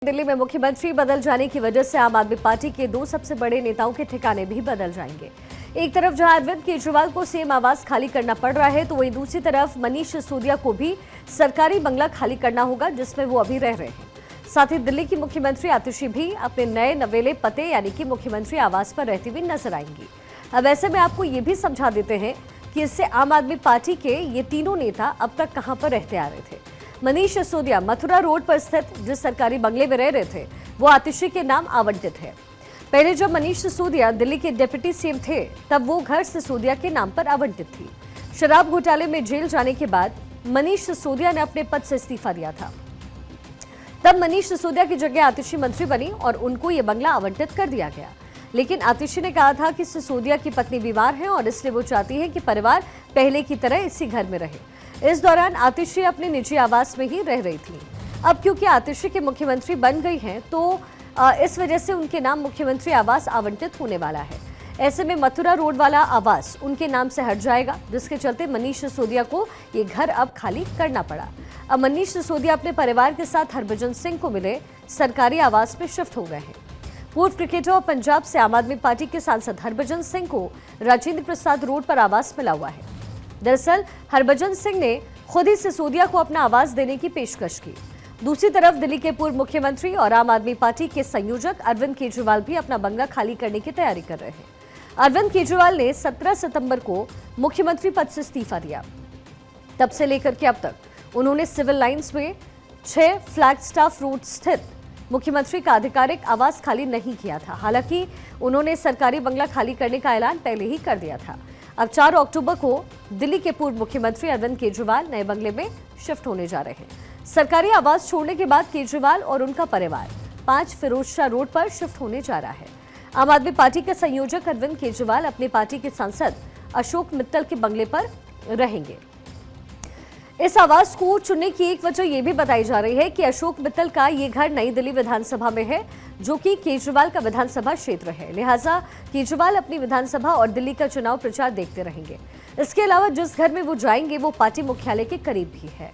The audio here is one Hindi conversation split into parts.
दिल्ली में मुख्यमंत्री बदल जाने की वजह से आम आदमी पार्टी के दो सबसे बड़े नेताओं के ठिकाने भी बदल जाएंगे। एक तरफ जहां अरविंद केजरीवाल को सीएम आवास खाली करना पड़ रहा है, तो वहीं दूसरी तरफ मनीष सिसोदिया को भी सरकारी बंगला खाली करना होगा जिसमें वो अभी रह रहे हैं। साथ ही दिल्ली की मुख्यमंत्री आतिशी भी अपने नए नवेले पते यानी कि मुख्यमंत्री आवास पर रहती हुई नजर आएंगी। अब ऐसे में आपको ये भी समझा देते हैं कि इससे आम आदमी पार्टी के ये तीनों नेता अब तक कहां पर रहते आ रहे थे। मनीष सिसोदिया मथुरा रोड पर स्थित जिस सरकारी बंगले में रह रहे थे वो आतिशी के नाम आवंटित है। पहले जब मनीष सिसोदिया दिल्ली के डिप्टी सीएम थे तब वो घर सिसोदिया के नाम पर आवंटित थी। शराब घोटाले में जेल जाने के बाद मनीष सिसोदिया ने अपने पद से इस्तीफा दिया था। तब मनीष सिसोदिया की जगह आतिशी मंत्री बनी और उनको ये बंगला आवंटित कर दिया गया। लेकिन आतिशी ने कहा था कि सिसोदिया की पत्नी बीमार है और इसलिए वो चाहती है कि परिवार पहले की तरह इसी घर में रहे। इस दौरान आतिशी अपने निजी आवास में ही रह रही थी। अब क्योंकि आतिशी के मुख्यमंत्री बन गई हैं तो इस वजह से उनके नाम मुख्यमंत्री आवास आवंटित होने वाला है। ऐसे में मथुरा रोड वाला आवास उनके नाम से हट जाएगा, जिसके चलते मनीष सिसोदिया को ये घर अब खाली करना पड़ा। अब मनीष सिसोदिया अपने परिवार के साथ हरभजन सिंह को मिले सरकारी आवास में शिफ्ट हो गए हैं। पूर्व क्रिकेटर और पंजाब से आम आदमी पार्टी के सांसद हरभजन सिंह को राजेंद्र प्रसाद रोड पर आवास मिला हुआ है। दरअसल हरभजन सिंह ने खुद ही सिसोदिया को अपना आवास देने की पेशकश की। दूसरी तरफ दिल्ली के पूर्व मुख्यमंत्री और आम आदमी पार्टी के संयोजक अरविंद केजरीवाल भी अपना बंगला खाली करने की तैयारी कर रहे हैं। अरविंद केजरीवाल ने 17 सितंबर को मुख्यमंत्री पद से इस्तीफा दिया। तब से लेकर के अब तक उन्होंने सिविल लाइंस में 6 फ्लैगस्टाफ रोड स्थित मुख्यमंत्री का आधिकारिक आवास खाली नहीं किया था। हालांकि उन्होंने सरकारी बंगला खाली करने का ऐलान पहले ही कर दिया था। अब 4 अक्टूबर को दिल्ली के पूर्व मुख्यमंत्री अरविंद केजरीवाल नए बंगले में शिफ्ट होने जा रहे हैं। सरकारी आवास छोड़ने के बाद केजरीवाल और उनका परिवार 5 फिरोजशाह रोड पर शिफ्ट होने जा रहा है। आम आदमी पार्टी के संयोजक अरविंद केजरीवाल अपनी पार्टी के सांसद अशोक मित्तल के बंगले पर रहेंगे। इस आवास को चुनने की एक वजह यह भी बताई जा रही है कि अशोक मित्तल का ये घर नई दिल्ली विधानसभा में है, जो कि केजरीवाल का विधानसभा क्षेत्र है। लिहाजा केजरीवाल अपनी विधानसभा और दिल्ली का चुनाव प्रचार देखते रहेंगे। इसके अलावा जिस घर में वो जाएंगे वो पार्टी मुख्यालय के करीब भी है।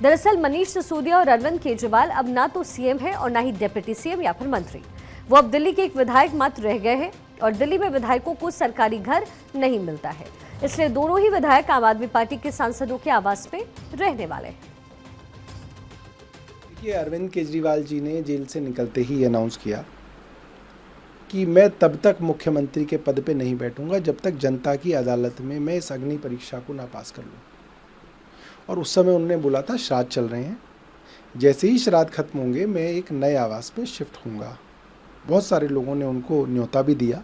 दरअसल मनीष सिसोदिया और अरविंद केजरीवाल अब ना तो सीएम है और ना ही डिप्टी सीएम या फिर मंत्री। वो अब दिल्ली के एक विधायक मात्र रह गए हैं और दिल्ली में विधायकों को सरकारी घर नहीं मिलता है, इसलिए दोनों ही विधायक आम आदमी पार्टी के सांसदों के आवास में रहने वाले हैं। देखिए, अरविंद केजरीवाल जी ने जेल से निकलते ही अनाउंस किया कि मैं तब तक मुख्यमंत्री के पद पे नहीं बैठूंगा जब तक जनता की अदालत में मैं इस अग्नि परीक्षा को ना पास कर लूँ। और उस समय उन्होंने बोला था श्राद्ध चल रहे हैं, जैसे ही श्राद्ध खत्म होंगे मैं एक नए आवास में शिफ्ट होऊंगा। बहुत सारे लोगों ने उनको न्योता भी दिया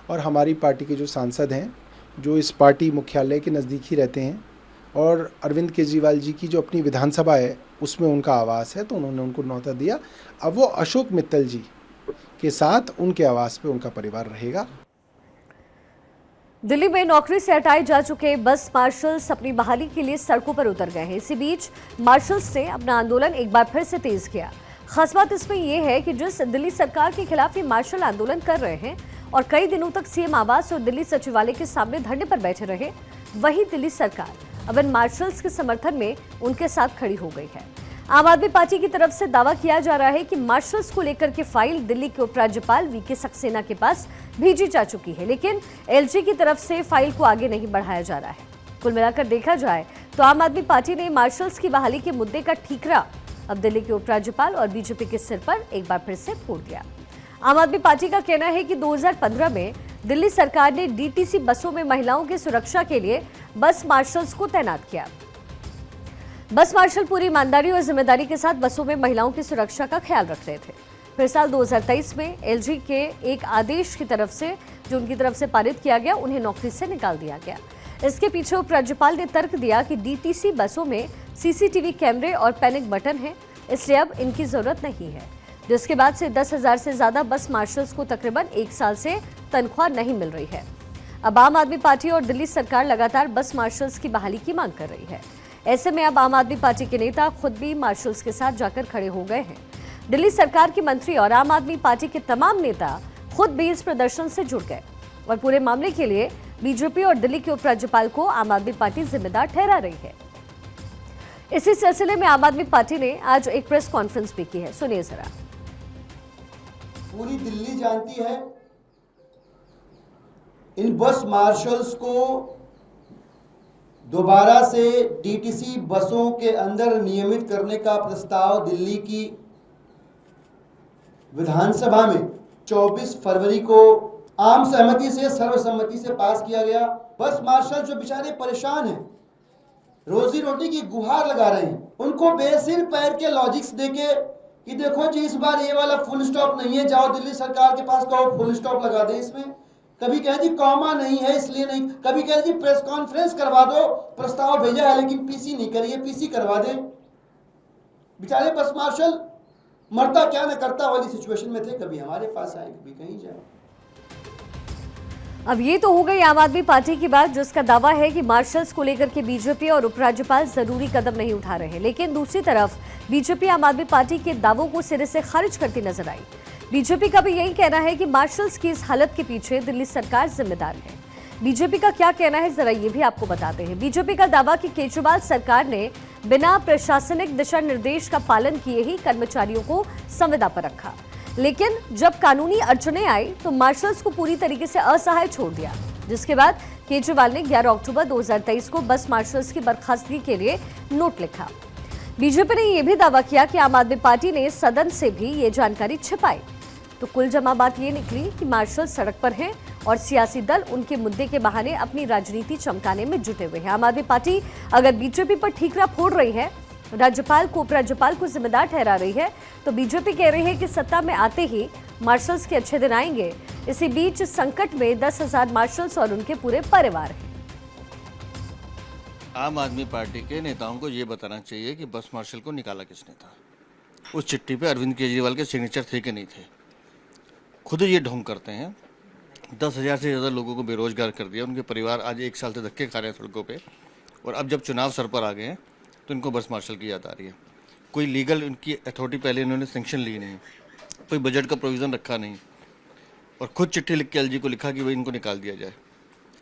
और हमारी पार्टी के जो सांसद हैं जो इस पार्टी मुख्यालय के नज़दीक ही रहते हैं और अरविंद केजरीवाल जी की जो अपनी विधानसभा है उसमें उनका आवास है, तो उन्होंने उनको न्योता दिया। अब वो अशोक मित्तल जी के साथ उनके आवास पे उनका परिवार रहेगा। दिल्ली में नौकरी से हटाए जा चुके बस मार्शल्स अपनी बहाली के लिए सड़कों पर उतर गए हैं। इसी बीच मार्शल्स ने अपना आंदोलन एक बार फिर से तेज किया। खास बात इसमें यह है कि जिस दिल्ली सरकार के खिलाफ ये मार्शल आंदोलन कर रहे हैं और कई दिनों तक सीएम आवास और दिल्ली सचिवालय के सामने धरने पर बैठे रहे, वही दिल्ली सरकार अब इन मार्शल्स के समर्थन में उनके साथ खड़ी हो गई है। आम आदमी पार्टी की तरफ से दावा किया जा रहा है कि मार्शल्स को लेकर के फाइल दिल्ली के उपराज्यपाल वीके सक्सेना के पास भेजी जा चुकी है, लेकिन एलजी की तरफ से फाइल को आगे नहीं बढ़ाया जा रहा है। कुल मिलाकर देखा जाए तो आम आदमी पार्टी ने मार्शल्स की बहाली के मुद्दे का ठीकरा अब दिल्ली के उपराज्यपाल और बीजेपी के सिर पर एक बार फिर से फोड़ दिया। आम आदमी पार्टी का कहना है कि 2015 में दिल्ली सरकार ने डीटीसी बसों में महिलाओं की सुरक्षा के लिए बस मार्शल्स को तैनात किया। बस मार्शल पूरी ईमानदारी और जिम्मेदारी के साथ बसों में महिलाओं की सुरक्षा का ख्याल रख रहे थे। फिर साल 2023 में एलजी के एक आदेश की तरफ से जो उनकी तरफ से पारित किया गया, उन्हें नौकरी से निकाल दिया गया। इसके पीछे उपराज्यपाल ने तर्क दिया कि डीटीसी बसों में सीसीटीवी कैमरे और पैनिक बटन है, इसलिए अब इनकी जरूरत नहीं है। जिसके बाद से 10,000 से ज्यादा बस मार्शल्स को तकरीबन 1 साल से तनख्वाह नहीं मिल रही है। अब आम आदमी पार्टी और दिल्ली सरकार लगातार बस मार्शल्स की बहाली की मांग कर रही है। ऐसे में अब आम आदमी पार्टी के नेता खुद भी मार्शल्स के साथ जाकर खड़े हो गए हैं। दिल्ली सरकार के मंत्री और आम आदमी पार्टी के तमाम नेता खुद भी इस प्रदर्शन से जुड़ गए और पूरे मामले के लिए बीजेपी और दिल्ली के उपराज्यपाल को आम आदमी पार्टी जिम्मेदार ठहरा रही है। इसी सिलसिले में आम आदमी पार्टी ने आज एक प्रेस कॉन्फ्रेंस भी की है, सुनिए जरा। पूरी दिल्ली जानती है, इन बस मार्शल्स को दोबारा से डीटीसी बसों के अंदर नियमित करने का प्रस्ताव दिल्ली की विधानसभा में 24 फरवरी को आम सहमति से, सर्वसम्मति से पास किया गया। बस मार्शल जो बेचारे परेशान हैं, रोजी रोटी की गुहार लगा रहे हैं, उनको बेसिर पैर के लॉजिक्स देके कि देखो जी इस बार ये वाला फुल स्टॉप नहीं है, जाओ दिल्ली सरकार के पास कहो फुल स्टॉप लगा दे इसमें। कभी कहे जी कॉमा नहीं है इसलिए नहीं, कभी कहे जी प्रेस कॉन्फ्रेंस करवा दो, प्रस्ताव भेजा है लेकिन पीसी नहीं करिए, पीसी करवा दें। बेचारे बस मार्शल मरता क्या न करता वाली सिचुएशन में थे, कभी हमारे पास आए कभी कहीं जाए। अब ये तो हो गई आम आदमी पार्टी की बात, जिसका दावा है कि मार्शल्स को लेकर के बीजेपी और उपराज्यपाल जरूरी कदम नहीं उठा रहे। लेकिन दूसरी तरफ बीजेपी आम आदमी पार्टी के दावों को सिरे से खारिज करती नजर आई। बीजेपी का भी यही कहना है कि मार्शल्स की इस हालत के पीछे दिल्ली सरकार जिम्मेदार है। बीजेपी का क्या कहना है जरा ये भी आपको बताते हैं। बीजेपी का दावा कि केजरीवाल सरकार ने बिना प्रशासनिक दिशा निर्देश का पालन किए ही कर्मचारियों को संविदा पर रखा, लेकिन जब कानूनी अड़चनें आई तो मार्शल्स को पूरी तरीके से असहाय छोड़ दिया, जिसके बाद केजरीवाल ने 11 अक्टूबर 2023 को बस मार्शल्स की बर्खास्तगी के लिए नोट लिखा। बीजेपी ने यह भी दावा किया कि आम आदमी पार्टी ने सदन से भी ये जानकारी छिपाई। तो कुल जमा बात ये निकली कि मार्शल सड़क पर हैं और सियासी दल उनके मुद्दे के बहाने अपनी राजनीति चमकाने में जुटे हुए हैं। आम आदमी पार्टी अगर बीजेपी पर ठीकरा फोड़ रही है, राज्यपाल को उपराज्यपाल को जिम्मेदार ठहरा रही है, तो बीजेपी कह रही है कि सत्ता में आते ही मार्शल्स के अच्छे दिन आएंगे। इसी बीच संकट में 10,000 मार्शल्स और उनके पूरे परिवार हैं। आम आदमी पार्टी के नेताओं को ये बताना चाहिए कि बस मार्शल को निकाला किसने था। उस चिट्ठी पे अरविंद केजरीवाल के सिग्नेचर थे कि नहीं थे। खुद ये ढोंग करते हैं। 10,000 से ज़्यादा लोगों को बेरोजगार कर दिया। उनके परिवार आज 1 साल से धक्के खा रहे हैं सड़कों पे, और अब जब चुनाव सर पर आ गए हैं तो इनको बस मार्शल की याद आ रही है। कोई लीगल उनकी अथॉरिटी पहले इन्होंने सेंक्शन ली नहीं, कोई बजट का प्रोविज़न रखा नहीं, और खुद चिट्ठी लिख के एलजी को लिखा कि भाई इनको निकाल दिया जाए।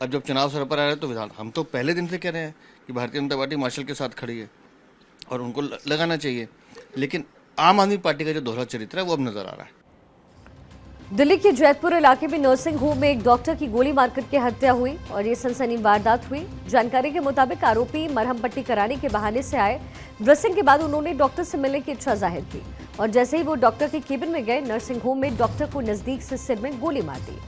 अब जब चुनाव सर पर आ रहे हैं तो विधान हम तो पहले दिन से कह रहे हैं कि भारतीय जनता पार्टी मार्शल के साथ खड़ी है और उनको लगाना चाहिए, लेकिन आम आदमी पार्टी का जो दोहरा चरित्र है वो अब नजर आ रहा है। दिल्ली के जैतपुर इलाके में नर्सिंग होम में एक डॉक्टर की गोली मारकर के हत्या हुई और ये सनसनी वारदात हुई। जानकारी के मुताबिक आरोपी मरहम पट्टी कराने के बहाने से आए। ड्रेसिंग के बाद उन्होंने डॉक्टर से मिलने की इच्छा जाहिर की और जैसे ही वो डॉक्टर के केबिन में गए, नर्सिंग होम में डॉक्टर को नजदीक से सिर में गोली मार दी।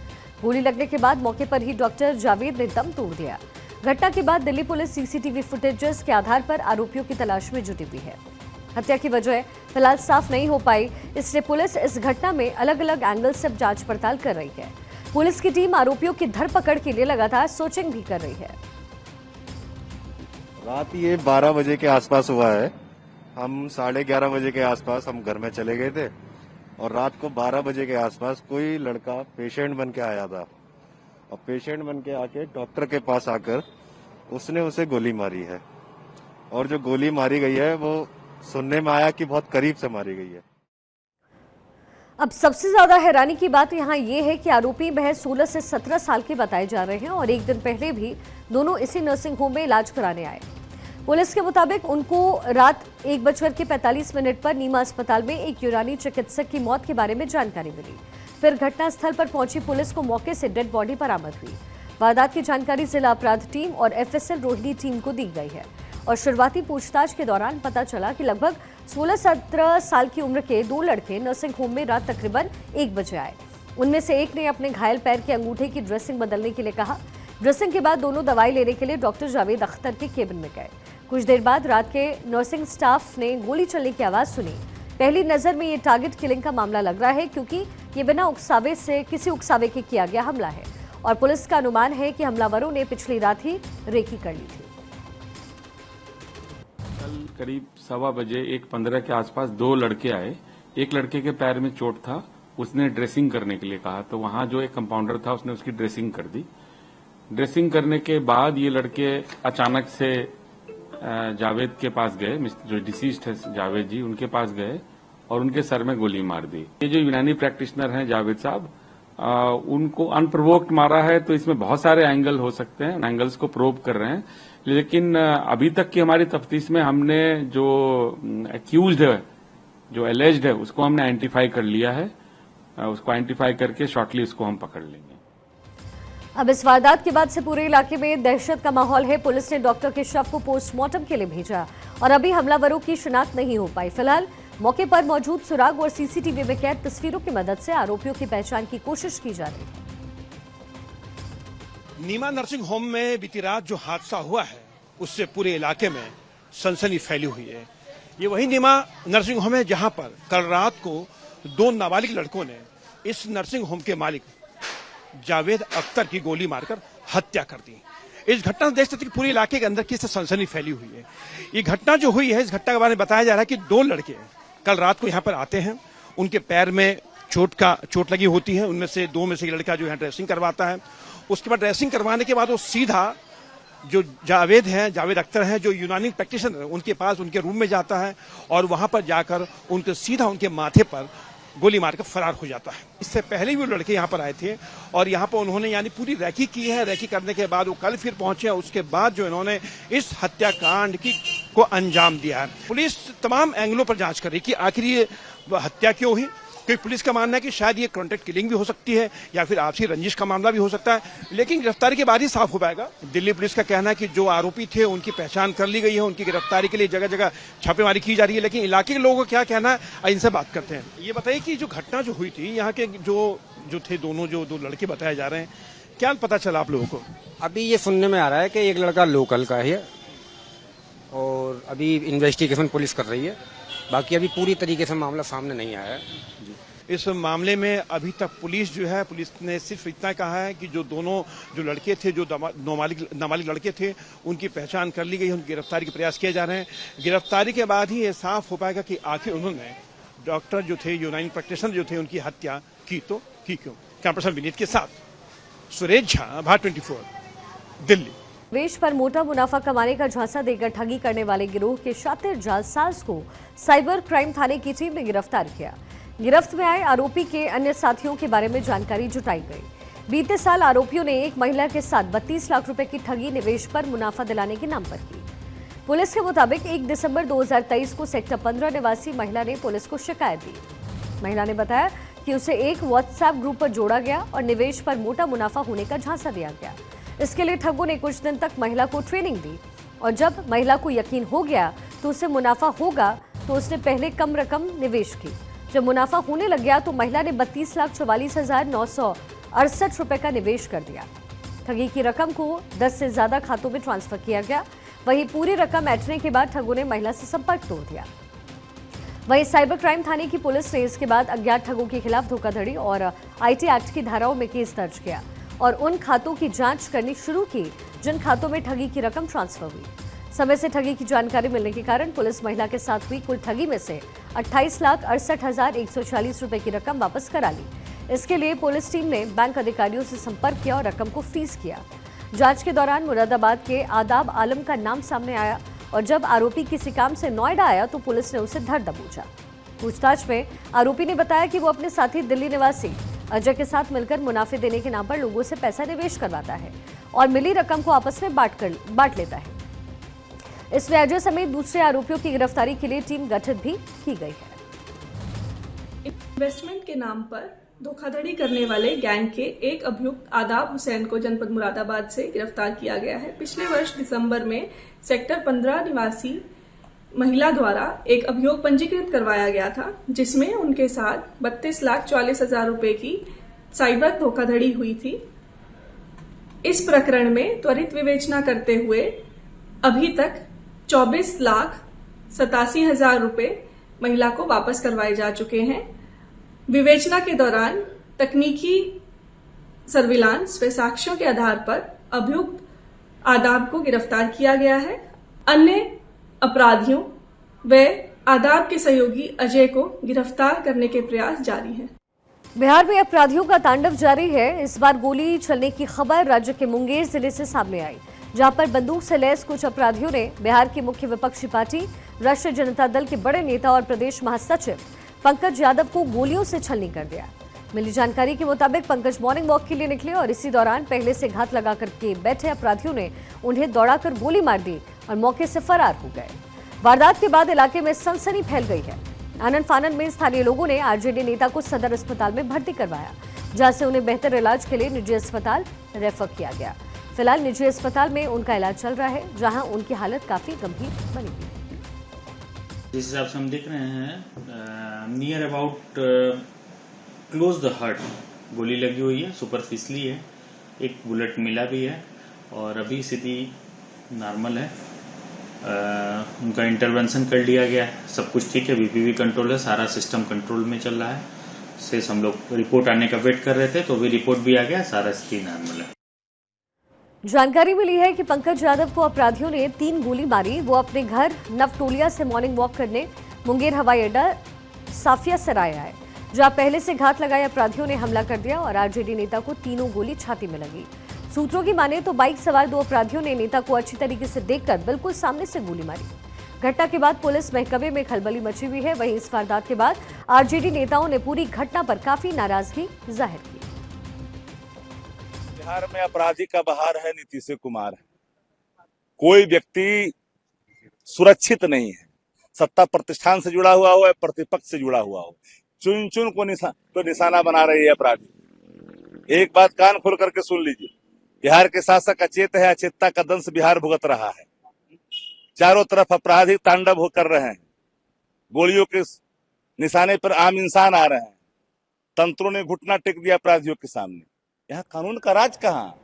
गोली लगने के बाद मौके पर ही डॉक्टर जावेद ने दम तोड़ दिया। घटना के बाद दिल्ली पुलिस सीसीटीवी फुटेजेस के आधार पर आरोपियों की तलाश में जुटी हुई है। हत्या की वजह फिलहाल साफ नहीं हो पाई, इसलिए पुलिस इस घटना में अलग अलग एंगल से जांच पड़ताल कर रही है। पुलिस की टीम आरोपियों की धरपकड़ के लिए लगातार सर्चिंग भी कर रही है। रात ये 12 बजे के आसपास हुआ है। हम 11:30 बजे के आसपास हम घर में चले गए थे और रात को 12 बजे के आसपास कोई लड़का पेशेंट बन के आया था और पेशेंट बन के आके डॉक्टर के पास आकर उसने उसे गोली मारी है, और जो गोली मारी गई है वो सुनने में आया कि बहुत करीब से मारी गई है। अब सबसे ज्यादा हैरानी की बात यहाँ ये है कि आरोपी महज 16 से 17 साल के बताए जा रहे हैं और एक दिन पहले भी दोनों इसी नर्सिंग होम में इलाज कराने आए। पुलिस के मुताबिक उनको रात 1:45 पर नीमा अस्पताल में एक यूनानी चिकित्सक की मौत के बारे में जानकारी मिली। फिर घटनास्थल पर पहुंची पुलिस को मौके से डेड बॉडी बरामद हुई। वारदात की जानकारी जिला अपराध टीम और FSL रोहिणी टीम को दी गई है और शुरुआती पूछताछ के दौरान पता चला कि लगभग 16-17 साल की उम्र के 2 लड़के नर्सिंग होम में रात तकरीबन 1 बजे आए। उनमें से एक ने अपने घायल पैर के अंगूठे की ड्रेसिंग बदलने के लिए कहा। ड्रेसिंग के बाद दोनों दवाई लेने के लिए डॉक्टर जावेद अख्तर के केबिन में गए। कुछ देर बाद रात के नर्सिंग स्टाफ ने गोली चलने की आवाज़ सुनी। पहली नज़र में ये टारगेट किलिंग का मामला लग रहा है, क्योंकि ये बिना उकसावे से किसी उकसावे के किया गया हमला है और पुलिस का अनुमान है कि हमलावरों ने पिछली रात ही रेकी कर ली थी। कल करीब 1:15 बजे 1:15 के आसपास 2 लड़के आए। एक लड़के के पैर में चोट था, उसने ड्रेसिंग करने के लिए कहा, तो वहां जो एक कंपाउंडर था उसने उसकी ड्रेसिंग कर दी। ड्रेसिंग करने के बाद ये लड़के अचानक से जावेद के पास गए, जो डिसीज्ड है जावेद जी, उनके पास गए और उनके सर में गोली मार दी। ये जो यूनानी प्रैक्टिशनर हैं जावेद साहब, उनको अनप्रोवोक्ड मारा है, तो इसमें बहुत सारे एंगल हो सकते हैं, एंगल्स को प्रोब कर रहे हैं। लेकिन अभी तक की हमारी तफ्तीश में हमने जो एक्यूज्ड है, जो एलेज्ड है, उसको हमने आइडेंटिफाई कर लिया है उसको आइडेंटिफाई करके शॉर्टली उसको हम पकड़ लेंगे। अब इस वारदात के बाद से पूरे इलाके में दहशत का माहौल है। पुलिस ने डॉक्टर के शव को पोस्टमार्टम के लिए भेजा और अभी हमलावरों की शिनाख्त नहीं हो पाई। फिलहाल मौके पर मौजूद सुराग और सीसीटीवी में कैद तस्वीरों की मदद से आरोपियों की पहचान की कोशिश की जा रही है। नीमा नर्सिंग होम में बीती रात जो हादसा हुआ है उससे पूरे इलाके में सनसनी फैली हुई है। ये वही नीमा नर्सिंग होम है जहां पर कल रात को 2 नाबालिग लड़कों ने इस नर्सिंग होम के मालिक जावेद अख्तर की गोली मारकर हत्या कर दी। इस घटना से देख सकते कि पूरे इलाके के अंदर किस सनसनी फैली हुई है। ये घटना जो हुई है, इस घटना के बारे में बताया जा रहा है कि 2 लड़के कल रात को यहाँ पर आते हैं। उनके पैर में चोट लगी होती है। उनमें से 2 में से एक लड़का जो है ड्रेसिंग करवाता है। उसके बाद ड्रेसिंग करवाने के बाद वो सीधा जो जावेद अख्तर हैं, जो यूनानी प्रैक्टिशनर, उनके पास उनके रूम में जाता है और वहां पर जाकर सीधा उनके माथे पर गोली मारकर फरार हो जाता है। इससे पहले भी वो लड़के यहाँ पर आए थे और यहाँ पर उन्होंने यानी पूरी रैकी की है। रैकी करने के बाद वो कल फिर पहुंचे। उसके बाद जो इन्होंने इस हत्याकांड को अंजाम दिया है। पुलिस तमाम एंगलों पर जांच कर रही है कि आखिर ये हत्या क्यों हुई। क्योंकि पुलिस का मानना है कि शायद ये कॉन्ट्रैक्ट किलिंग भी हो सकती है या फिर आपसी रंजिश का मामला भी हो सकता है, लेकिन गिरफ्तारी के बाद ही साफ हो पाएगा। दिल्ली पुलिस का कहना है कि जो आरोपी थे उनकी पहचान कर ली गई है। उनकी गिरफ्तारी के लिए जगह जगह छापेमारी की जा रही है। लेकिन इलाके के लोगों का क्या कहना है, इनसे बात करते हैं। ये बताइए कि जो घटना जो हुई थी, यहाँ के जो थे दोनों जो 2 लड़के बताए जा रहे हैं, क्या पता चला आप लोगों को? अभी ये सुनने में आ रहा है कि एक लड़का लोकल का है और अभी इन्वेस्टिगेशन पुलिस कर रही है। बाकी अभी पूरी तरीके से मामला सामने नहीं आया है। इस मामले में अभी तक पुलिस ने सिर्फ इतना कहा है कि जो लड़के थे, जो नाबालिग लड़के थे, उनकी पहचान कर ली गई है। उनकी गिरफ्तारी के प्रयास किए जा रहे हैं। गिरफ्तारी के बाद ही ये साफ हो पाएगा कि आखिर उन्होंने डॉक्टर जो थे, यूनानी प्रैक्टिशनर जो थे, उनकी हत्या की तो की क्यों। कैमरा पर्सन विनीत के साथ सुरेश झा, भारत 24, दिल्ली। निवेश पर मोटा मुनाफा कमाने का झांसा देकर ठगी करने वाले गिरोह के शातिर जालसाज को साइबर क्राइम थाने की टीम ने गिरफ्तार किया। गिरफ्त में आए आरोपी के अन्य साथियों के बारे में जानकारी जुटाई गई। बीते साल आरोपियों ने एक महिला के साथ 32 लाख रुपए की ठगी निवेश पर मुनाफा दिलाने के नाम पर की। पुलिस के मुताबिक 1 दिसंबर 2023 को सेक्टर 15 निवासी महिला ने पुलिस को शिकायत दी। महिला ने बताया कि उसे एक व्हाट्सएप ग्रुप पर जोड़ा गया और निवेश पर मोटा मुनाफा होने का झांसा दिया गया। इसके लिए ठगों ने कुछ दिन तक महिला को ट्रेनिंग दी और जब महिला को यकीन हो गया तो उसे मुनाफा होगा तो उसने पहले कम रकम निवेश की। जब मुनाफा होने लग गया तो महिला ने 32,44,968 रुपए का निवेश कर दिया। ठगी की रकम को 10 से ज्यादा खातों में ट्रांसफर किया गया। वहीं पूरी रकम ऐंठने के बाद ठगों ने महिला से संपर्क तोड़ दिया। वहीं साइबर क्राइम थाने की पुलिस ने इसके बाद अज्ञात ठगों के खिलाफ धोखाधड़ी और आईटी एक्ट की धाराओं में केस दर्ज किया और उन खातों की जांच करनी शुरू की जिन खातों में ठगी की रकम ट्रांसफर हुई। समय से ठगी की जानकारी मिलने के कारण पुलिस महिला के साथ हुई कुल ठगी में से 28,68,140 रुपए की रकम वापस करा ली। इसके लिए पुलिस टीम ने बैंक अधिकारियों से संपर्क किया और रकम को फ्रीज किया। जांच के दौरान मुरादाबाद के आदाब आलम का नाम सामने आया और जब आरोपी किसी काम से नोएडा आया तो पुलिस ने उसे धर दबोचा। पूछताछ में आरोपी ने बताया कि वो अपने साथी दिल्ली निवासी अजय के साथ मिलकर मुनाफे देने के नाम पर लोगों से पैसा निवेश करवाता है और मिली रकम को आपस में बांट लेता है। इसमें अजय समेत दूसरे आरोपियों की गिरफ्तारी के लिए टीम गठित भी की गई है। इन्वेस्टमेंट के नाम पर धोखाधड़ी करने वाले गैंग के एक अभियुक्त आदाब हुसैन को जनपद मुरादाबाद से गिरफ्तार किया गया है। पिछले वर्ष दिसंबर में सेक्टर 15 निवासी महिला द्वारा एक अभियोग पंजीकृत करवाया गया था, जिसमें उनके साथ 32,44,000 रुपए की साइबर धोखाधड़ी हुई थी। इस प्रकरण में त्वरित विवेचना करते हुए अभी तक 24,87,000 रुपए महिला को वापस करवाए जा चुके हैं। विवेचना के दौरान तकनीकी सर्विलांस व साक्ष्यों के आधार पर अभियुक्त आदाब को गिरफ्तार किया गया है। अन्य अपराधियों व आदाब के सहयोगी अजय को गिरफ्तार करने के प्रयास जारी हैं। बिहार में अपराधियों का तांडव जारी है। इस बार गोली चलने की खबर राज्य के मुंगेर जिले से सामने आई, जहां पर बंदूक से लैस कुछ अपराधियों ने बिहार की मुख्य विपक्षी पार्टी राष्ट्रीय जनता दल के बड़े नेता और प्रदेश महासचिव पंकज यादव को गोलियों से छलनी कर दिया। मिली जानकारी के मुताबिक पंकज मॉर्निंग वॉक के लिए निकले और इसी दौरान पहले से घात लगा करके बैठे अपराधियों ने उन्हें दौड़ाकर गोली मार दी और मौके से फरार हो गए। वारदात के बाद इलाके में सनसनी फैल गई है। आनन फानन में स्थानीय लोगों ने आरजेडी नेता को सदर अस्पताल में भर्ती करवाया, जहां से उन्हें बेहतर इलाज के लिए निजी अस्पताल रेफर किया गया। फिलहाल निजी अस्पताल में उनका इलाज चल रहा है, जहां उनकी हालत काफी गंभीर बनी हुई है। जिस हिसाब से हम देख रहे हैं near about close the heart गोली लगी हुई है, सुपरफिशली है, एक बुलेट मिला भी है और अभी स्थिति नॉर्मल है। उनका इंटरवेंशन कर लिया गया है, सब कुछ ठीक है, बीपी भी कंट्रोल है, सारा सिस्टम कंट्रोल में चल रहा है। शेष हम लोग रिपोर्ट आने का वेट कर रहे थे, तो भी रिपोर्ट भी आ गया, सारा स्थिति नॉर्मल है। जानकारी मिली है कि पंकज यादव को अपराधियों ने 3 गोली मारी। वो अपने घर नवटोलिया से मॉर्निंग वॉक करने मुंगेर हवाई अड्डा साफिया सराय आए, जहां पहले से घात लगाए अपराधियों ने हमला कर दिया और आरजेडी नेता को तीनों गोली छाती में लगी। सूत्रों की माने तो बाइक सवार 2 अपराधियों ने नेता को अच्छी तरीके से देखकर बिल्कुल सामने से गोली मारी। घटना के बाद पुलिस महकमे में खलबली मची हुई है। वहीं इस वारदात के बाद आरजेडी नेताओं ने पूरी घटना पर काफी नाराजगी जाहिर की। बिहार में अपराधी का बहार है, नीतीश कुमार है। कोई व्यक्ति सुरक्षित नहीं है, सत्ता प्रतिष्ठान से जुड़ा हुआ हो या प्रतिपक्ष से जुड़ा हुआ हो, चुन चुन को निशाना बना रही है अपराधी। एक बात कान खोल करके सुन लीजिए, बिहार के शासक अचेत है, अचेतता का दंश बिहार भुगत रहा है। चारों तरफ अपराधी तांडव कर रहे हैं, गोलियों के निशाने पर आम इंसान आ रहे हैं। तंत्रों ने घुटना टेक दिया अपराधियों के सामने। यहाँ कानून का राज कहाँ?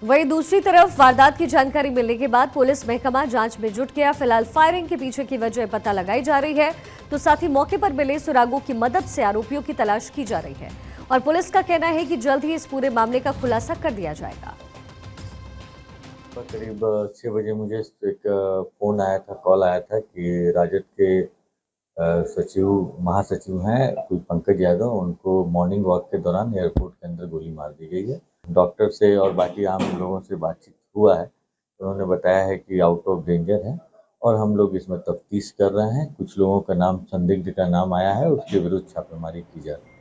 वहीं दूसरी तरफ वारदात की जानकारी मिलने के बाद पुलिस महकमा जांच में जुट गया। फिलहाल फायरिंग के पीछे की वजह पता लगाई जा रही है, तो साथ ही मौके पर मिले सुरागों की मदद से आरोपियों की तलाश की जा रही है और पुलिस का कहना है कि जल्द ही इस पूरे मामले का खुलासा कर दिया जाएगा। करीब 6 बजे मुझे एक फोन आया था, कॉल आया था कि राजद के महासचिव हैं कोई पंकज यादव, उनको मॉर्निंग वॉक के दौरान एयरपोर्ट के अंदर गोली मार दी गई है। डॉक्टर से और बाकी आम लोगों से बातचीत हुआ है, उन्होंने बताया है कि आउट ऑफ डेंजर है और हम लोग इसमें तफ्तीश कर रहे हैं। कुछ लोगों का नाम, संदिग्ध का नाम आया है, उसके विरुद्ध छापेमारी की जा रही है।